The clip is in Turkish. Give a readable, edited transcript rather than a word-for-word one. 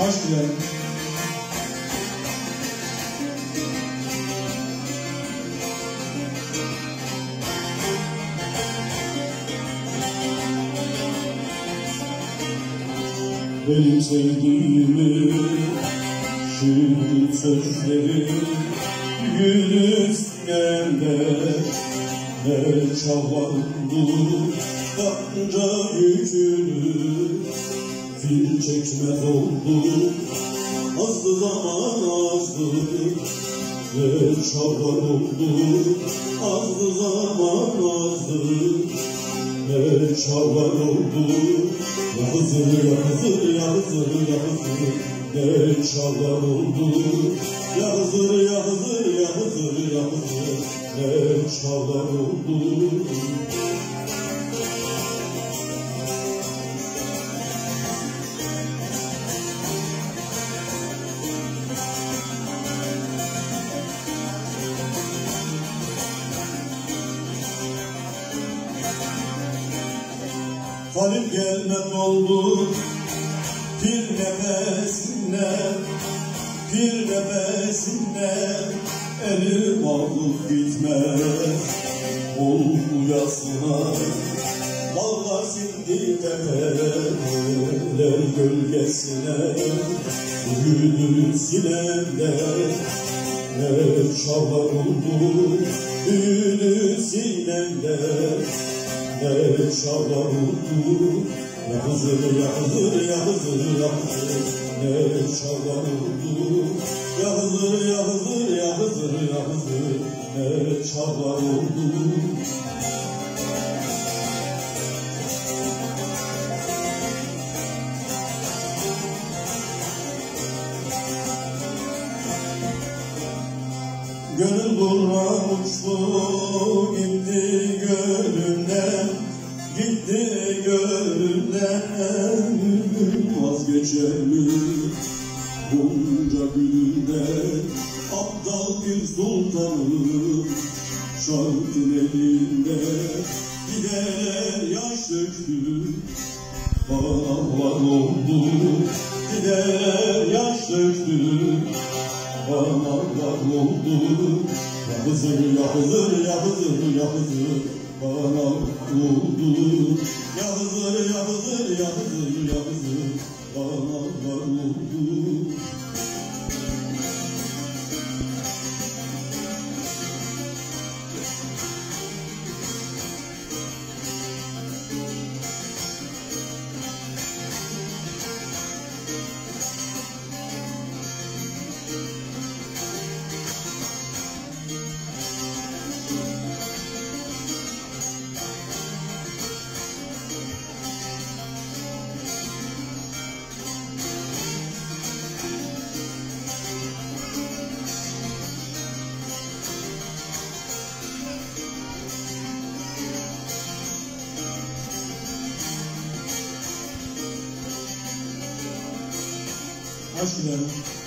Aşk ile. Benim sevdiğimi şu sözleri gülüp sende ne çabandı kanca yükünü fil çekmez oldu azdı zaman azdı ne çaban oldu azdı zaman azdı ne çaban oldu yazır yazır yazır yazır ne çaban oldu yazır yazır yazır yazır ne çaban oldu. Varıp gelmem oldu bir nefesinde, bir nefesinde elim alıp gitmez olmayasına. Dağlar sindi tepeler gölgesine, büyüdü sinemde ne çabar oldu, büyüdü sinemde ne çabar oldu. Yazır yazır yazır yazır ne çabar oldu. Yazır yazır yazır yazır ne çabar oldu. Gönül durma uçtu gitti gönlümden, gitti gönlümden. Vazgeçer mi bunca gülden, aptal bir sultanım şarkın elinde. Gider yaş döktü bana var oldu, gider yaş döktü bana var oldu. Yazır yazır yazır yazır bana oldu. Yazır yazır yazır yazır bana var oldu. Aşk ile.